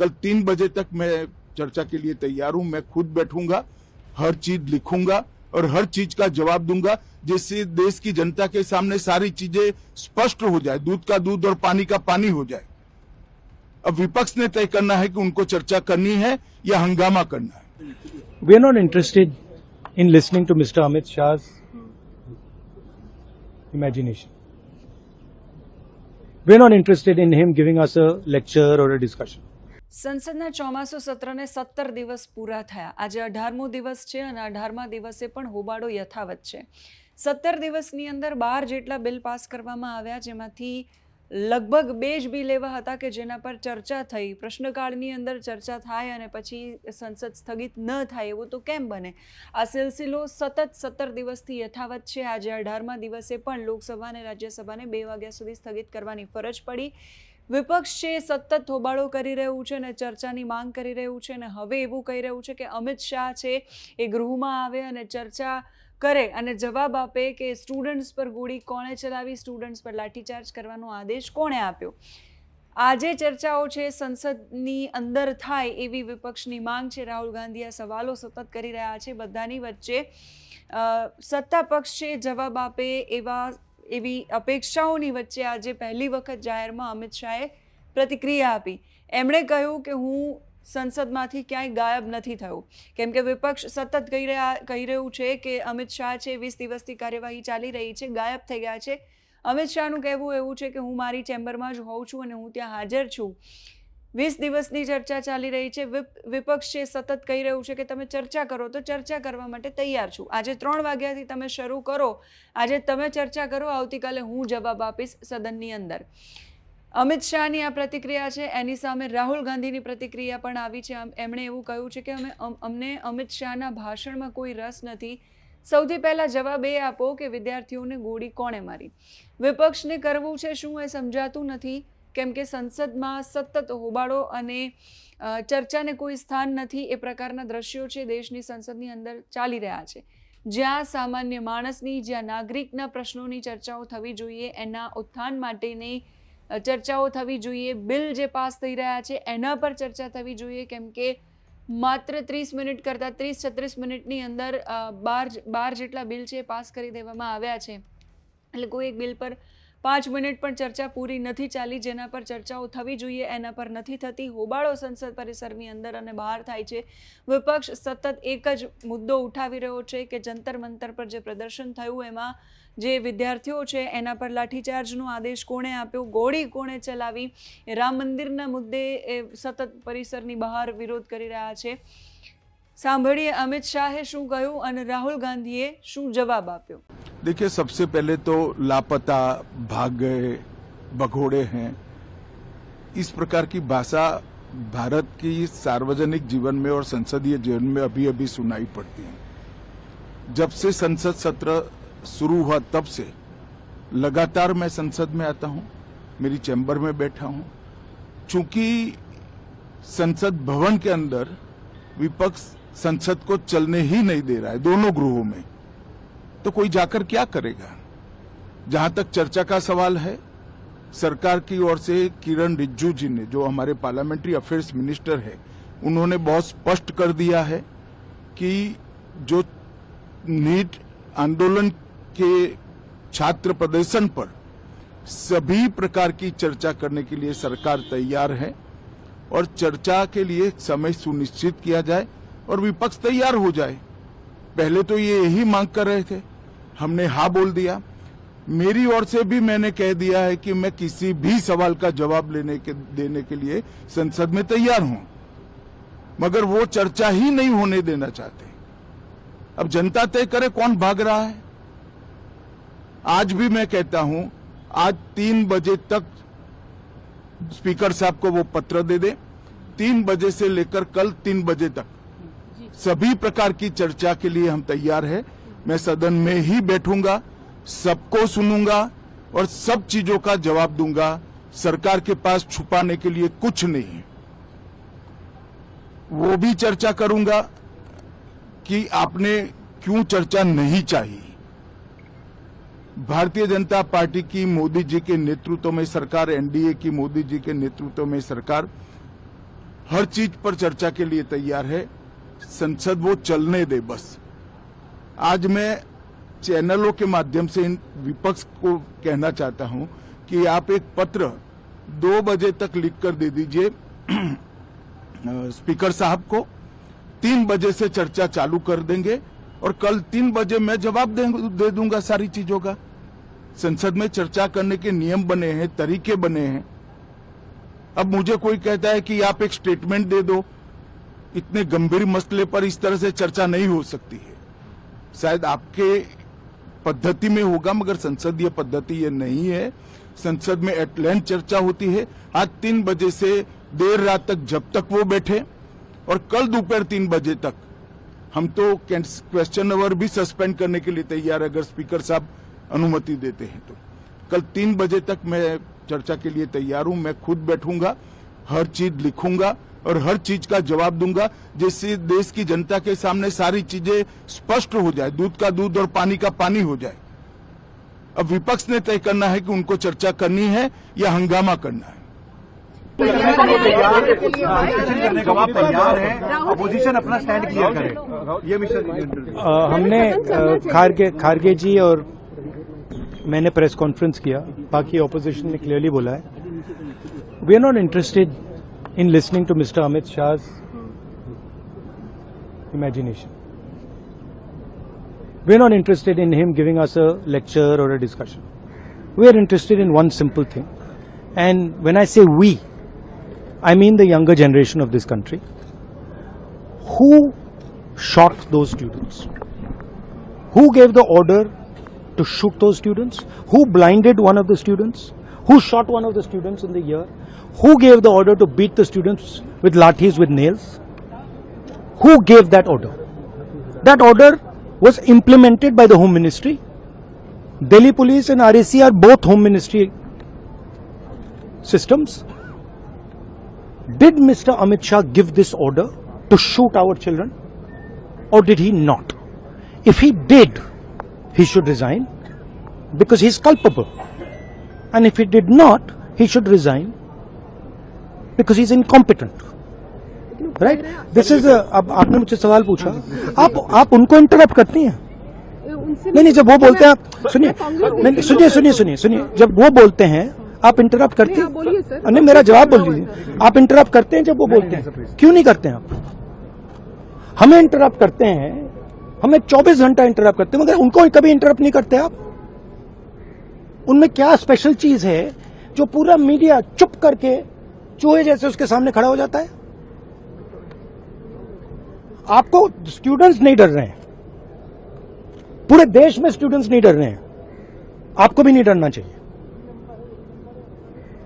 कल 3 बजे तक मैं चर्चा के लिए तैयार हूं। मैं खुद बैठूंगा, हर चीज लिखूंगा और हर चीज का जवाब दूंगा, जिससे देश की जनता के सामने सारी चीजें स्पष्ट हो जाए, दूध का दूध और पानी का पानी हो जाए। अब विपक्ष ने तय करना है कि उनको चर्चा करनी है या हंगामा करना है। We are not interested in listening to Mr. Amit Shah's imagination. We are not interested in him giving us a lecture or a discussion. સંસદના ચોમાસુ સત્રને 17 દિવસ પૂરા થયા. આજે 18મો દિવસ છે અને 18મા દિવસે પણ હોબાળો યથાવત છે. 17 દિવસની અંદર 12 જેટલા બિલ પાસ કરવામાં આવ્યા, જેમાંથી લગભગ 2 જ બિલ એવા હતા કે જેના પર ચર્ચા થઈ. પ્રશ્નકાળની અંદર ચર્ચા થાય અને પછી સંસદ સ્થગિત ન થાય એવું તો કેમ બને? આ સિલસિલો સતત 17 દિવસથી યથાવત છે. આજે 18મા દિવસે પણ લોકસભા અને રાજ્યસભાને 2 વાગ્યા સુધી સ્થગિત કરવાની ફરજ પડી. વિપક્ષ છે સતત હોબાળો કરી રહ્યું છે અને ચર્ચાની માંગ કરી રહ્યું છે અને હવે એવું કહી રહ્યું છે કે અમિત શાહ છે એ ગૃહમાં આવે અને ચર્ચા કરે અને જવાબ આપે કે સ્ટુડન્ટ્સ પર ગોળી કોણે ચલાવી, સ્ટુડન્ટ્સ પર લાઠીચાર્જ કરવાનો આદેશ કોણે આપ્યો. આજે ચર્ચાઓ છે સંસદની અંદર થાય એવી વિપક્ષની માંગ છે. રાહુલ ગાંધી આ સવાલો સતત કરી રહ્યા છે. બધાની વચ્ચે સત્તા પક્ષ છે જવાબ આપે એવી અપેક્ષાઓની વચ્ચે આજે પહેલી વખત જાહેરમાં અમિત શાહે પ્રતિક્રિયા આપી. એમણે કહ્યું કે હું સંસદમાંથી ક્યાંય ગાયબ નથી થયો, કેમ કે વિપક્ષ સતત કહી રહ્યું છે કે અમિત શાહ છે 20 દિવસથી કાર્યવાહી ચાલી રહી છે, ગાયબ થઈ ગયા છે. અમિત શાહનું કહેવું એવું છે કે હું મારી ચેમ્બરમાં જ હોઉં છું અને હું ત્યાં હાજર છું. 20 દિવસની ચર્ચા ચાલી રહી છે. વિપક્ષ છે સતત કહી રહ્યું છે કે તમે ચર્ચા કરો તો ચર્ચા કરવા માટે તૈયાર છું. આજે 3 વાગ્યાથી તમે શરૂ કરો, આજે તમે ચર્ચા કરો, આવતીકાલે હું જવાબ આપીશ સદનની અંદર. અમિત શાહની આ પ્રતિક્રિયા છે. એની સામે રાહુલ ગાંધીની પ્રતિક્રિયા પણ આવી છે. એમણે એવું કહ્યું છે કે અમને અમિત શાહના ભાષણમાં કોઈ રસ નથી. સૌથી પહેલાં જવાબ એ આપો કે વિદ્યાર્થીઓને ગોળી કોણે મારી. વિપક્ષને કરવું છે શું એ સમજાતું નથી, કેમ કે સંસદમાં સતત હોબાળો અને ચર્ચાને કોઈ સ્થાન નથી. એ પ્રકારના દ્રશ્યો છે દેશની સંસદની અંદર ચાલી રહ્યા છે, જ્યાં સામાન્ય માણસની, જ્યાં નાગરિકના પ્રશ્નોની ચર્ચાઓ થવી જોઈએ, એના ઉત્થાન માટેની ચર્ચાઓ થવી જોઈએ. બિલ જે પાસ થઈ રહ્યા છે એના પર ચર્ચા થવી જોઈએ, કેમ કે માત્ર 30 મિનિટ કરતાં 30-36 મિનિટની અંદર 12 જેટલા બિલ છે પાસ કરી દેવામાં આવ્યા છે. એટલે કોઈ એક બિલ પર 5 મિનિટ પણ ચર્ચા પૂરી નથી ચાલી. જેના પર ચર્ચાઓ થવી જોઈએ એના પર નથી થતી. હોબાળો સંસદ પરિસરની અંદર અને બહાર થાય છે. વિપક્ષ સતત એક જ મુદ્દો ઉઠાવી રહ્યો છે કે જંતર મંતર પર જે પ્રદર્શન થયું એમાં જે વિદ્યાર્થીઓ છે એના પર લાઠીચાર્જનો આદેશ કોણે આપ્યો, ગોળી કોણે ચલાવી. રામ મંદિરના મુદ્દે એ સતત પરિસરની બહાર વિરોધ કરી રહ્યા છે. સાંભળીએ અમિત શાહે શું કહ્યું અને રાहुल गांधी શું जवाब આપ્યો. देखिए, सबसे पहले तो लापता, भाग गए, भगोड़े हैं, इस प्रकार की भाषा भारत की सार्वजनिक जीवन में और संसदीय जीवन में अभी अभी सुनाई पड़ती है. जब से संसद सत्र शुरू हुआ तब से लगातार मैं संसद में आता हूं, मेरी चैम्बर में बैठा हूं. चूंकि संसद भवन के अंदर विपक्ष संसद को चलने ही नहीं दे रहा है दोनों गृहों में, तो कोई जाकर क्या करेगा. जहां तक चर्चा का सवाल है, सरकार की ओर से किरण रिजिजू जी ने, जो हमारे पार्लियामेंट्री अफेयर्स मिनिस्टर है, उन्होंने बहुत स्पष्ट कर दिया है कि जो नीट आंदोलन के छात्र प्रदर्शन पर सभी प्रकार की चर्चा करने के लिए सरकार तैयार है और चर्चा के लिए समय सुनिश्चित किया जाए और विपक्ष तैयार हो जाए. पहले तो ये यही मांग कर रहे थे, हमने हाँ बोल दिया. मेरी ओर से भी मैंने कह दिया है कि मैं किसी भी सवाल का जवाब देने के लिए संसद में तैयार हूं, मगर वो चर्चा ही नहीं होने देना चाहते. अब जनता तय करे कौन भाग रहा है. आज भी मैं कहता हूं, आज 3 बजे तक स्पीकर साहब को वो पत्र दे दे. 3 बजे से लेकर कल 3 बजे तक सभी प्रकार की चर्चा के लिए हम तैयार हैं. मैं सदन में ही बैठूंगा, सबको सुनूंगा और सब चीजों का जवाब दूंगा. सरकार के पास छुपाने के लिए कुछ नहीं है. वो भी चर्चा करूंगा कि आपने क्यों चर्चा नहीं चाहिए. भारतीय जनता पार्टी की मोदी जी के नेतृत्व में सरकार, एनडीए की मोदी जी के नेतृत्व में सरकार हर चीज पर चर्चा के लिए तैयार है। संसद वो चलने दे बस। आज मैं चैनलों के माध्यम से इन विपक्ष को कहना चाहता हूं कि आप एक पत्र 2 बजे तक लिख कर दे दीजिए स्पीकर साहब को। 3 बजे से चर्चा चालू कर देंगे और कल 3 बजे मैं जवाब दे दूंगा सारी चीजों का। संसद में चर्चा करने के नियम बने हैं, तरीके बने हैं। अब मुझे कोई कहता है कि आप एक स्टेटमेंट दे दो, इतने गंभीर मसले पर इस तरह से चर्चा नहीं हो सकती है। शायद आपके पद्धति में होगा, मगर संसदीय पद्धति ये नहीं है। संसद में एट लेंथ चर्चा होती है। आज 3 बजे से देर रात तक जब तक वो बैठे और कल दोपहर 3 बजे तक हम तो क्वेश्चन आवर भी सस्पेंड करने के लिए तैयार है अगर स्पीकर साहब अनुमति देते हैं तो। कल 3 बजे तक मैं चर्चा के लिए तैयार हूं। मैं खुद बैठूंगा, हर चीज लिखूंगा और हर चीज का जवाब दूंगा, जिससे देश की जनता के सामने सारी चीजें स्पष्ट हो जाए, दूध का दूध और पानी का पानी हो जाए। अब विपक्ष ने तय करना है कि उनको चर्चा करनी है या हंगामा करना है। तैयार है, अपोजिशन अपना स्टैंड क्लियर करे, ये मिशन हमने खारगे जी और मैंने प्रेस कॉन्फ्रेंस किया, बाकी ऑपोजिशन ने क्लियरली बोला है we are not interested in listening to Mr. Amit Shah's imagination. We are not interested in him giving us a lecture or a discussion. We are interested in one simple thing. And when I say we, I mean the younger generation of this country. Who shot those students? Who gave the order to shoot those students? Who blinded one of the students? Who shot one of the students in the ear? Who gave the order to beat the students with lathis, with nails? Who gave that order? That order was implemented by the Home Ministry. Delhi Police and RAC are both Home Ministry systems. Did Mr. Amit Shah give this order to shoot our children? Or did he not? If he did, he should resign because he is culpable. And if he did not, he should resign because he is incompetent. Right? This is अब आपने मुझसे सवाल पूछा, आप उनको interrupt करती हैं। नहीं, जब वो बोलते हैं आप सुनिए, जब वो बोलते हैं आप इंटरप्ट करते हैं। नहीं, मेरा जवाब बोल लीजिए। आप इंटरप्ट करते हैं जब वो बोलते हैं, क्यों नहीं करते हैं आप? हमें इंटरप्ट करते हैं, हमें 24 घंटा इंटरप्ट करते हैं, मगर उनको कभी इंटरप्ट नहीं करते आप। उनमें क्या स्पेशल चीज है जो पूरा मीडिया चुप करके चूहे जैसे उसके सामने खड़ा हो जाता है? आपको स्टूडेंट्स नहीं डर रहे हैं, पूरे देश में स्टूडेंट्स नहीं डर रहे हैं, आपको भी नहीं डरना चाहिए।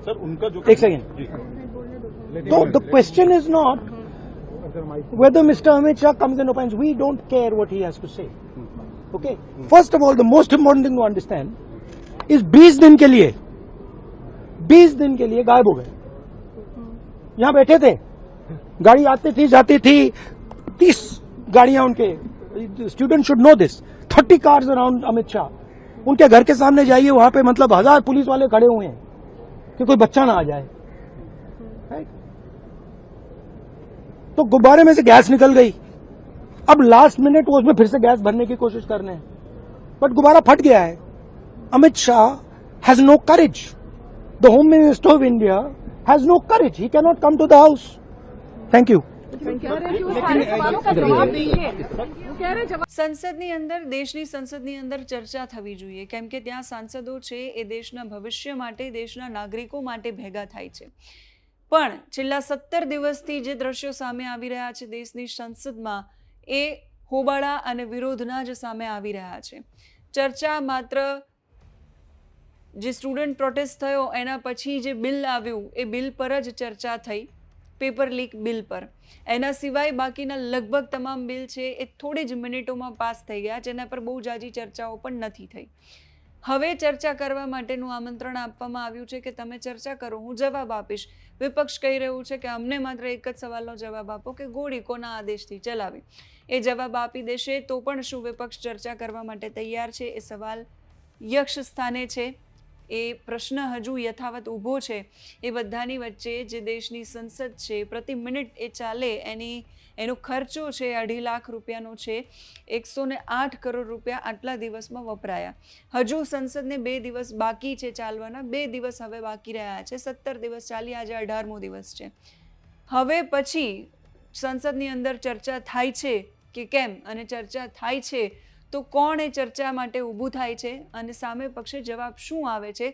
सर उनका जो एक सेकेंड। तो the question is not whether Mr. Amit Shah comes and opines. We don't care what he has to say. Okay? First of all, the most important thing to understand is 20 दिन के लिए गायब हो गए। यहां बैठे थे, गाड़ी आती थी जाती थी, 30 गाड़ियां उनके। Student should know this. 30 cars around Amit Shah. उनके घर के सामने जाइए, वहां पे मतलब 1000 पुलिस वाले खड़े हुए हैं कि कोई बच्चा ना आ जाए। तो गुब्बारे में से गैस निकल गई, अब लास्ट मिनट वो उसमें फिर से गैस भरने की कोशिश कर रहे हैं, बट गुब्बारा फट गया है। Amit Shah has no courage. The home minister of India has no courage. He can not come to the house. Thank you. સંસદની અંદર, દેશની સંસદની અંદર ચર્ચા થવી જોઈએ, કેમ કે ત્યાં સાંસદો છે એ દેશના ભવિષ્ય માટે, દેશના નાગરિકો માટે ભેગા થાય છે। પણ છેલ્લા 17 દિવસથી જે દ્રશ્યો સામે આવી રહ્યા છે દેશની સંસદમાં, એ હોબાળા અને વિરોધના જ સામે આવી રહ્યા છે। ચર્ચા માત્ર જે સ્ટુડન્ટ પ્રોટેસ્ટ થયો એના પછી જે બિલ આવ્યું એ બિલ પર જ ચર્ચા થઈ, પેપર લીક બિલ પર। એના સિવાય બાકીના લગભગ તમામ બિલ છે એ થોડી જ મિનિટોમાં પાસ થઈ ગયા, જેના પર બહુ જાજી ચર્ચાઓ પણ નથી થઈ। હવે ચર્ચા કરવા માટેનું આમંત્રણ આપવામાં આવ્યું છે કે તમે ચર્ચા કરો, હું જવાબ આપીશ। વિપક્ષ કહી રહ્યું છે કે અમને માત્ર એક જ સવાલનો જવાબ આપો કે ગોળી કોના આદેશથી ચલાવી। એ જવાબ આપી દેશે તો પણ શું વિપક્ષ ચર્ચા કરવા માટે તૈયાર છે? એ સવાલ યક્ષ સ્થાને છે। એ પ્રશ્ન હજુ યથાવત ઊભો છે. એ બધાની વચ્ચે જે દેશની સંસદ છે, પ્રતિ મિનિટ એ ચાલે એનો ખર્ચો છે 2.5 લાખ રૂપિયાનો છે. 108 કરોડ રૂપિયા આટલા દિવસમાં વપરાયા. હજુ સંસદને 2 દિવસ બાકી છે ચાલવાના. 2 દિવસ હવે બાકી રહ્યા છે. 17 દિવસ ચાલી, આજે 18મો દિવસ છે. હવે પછી સંસદની અંદર ચર્ચા થાય છે કે કેમ, અને ચર્ચા થાય છે તો કોણ એ ચર્ચા માટે ઊભું થાય છે અને સામે પક્ષે જવાબ શું આવે છે,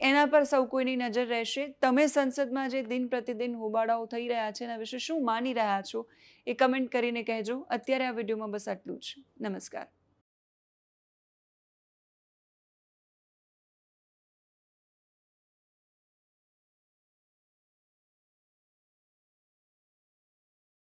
એના પર સૌ કોઈની નજર રહેશે. તમે સંસદમાં જે દિન પ્રતિદિન હોબાળાઓ થઈ રહ્યા છે એના વિશે શું માની રહ્યા છો એ કમેન્ટ કરીને કહેજો. અત્યારે આ વિડીયોમાં બસ આટલું જ. નમસ્કાર.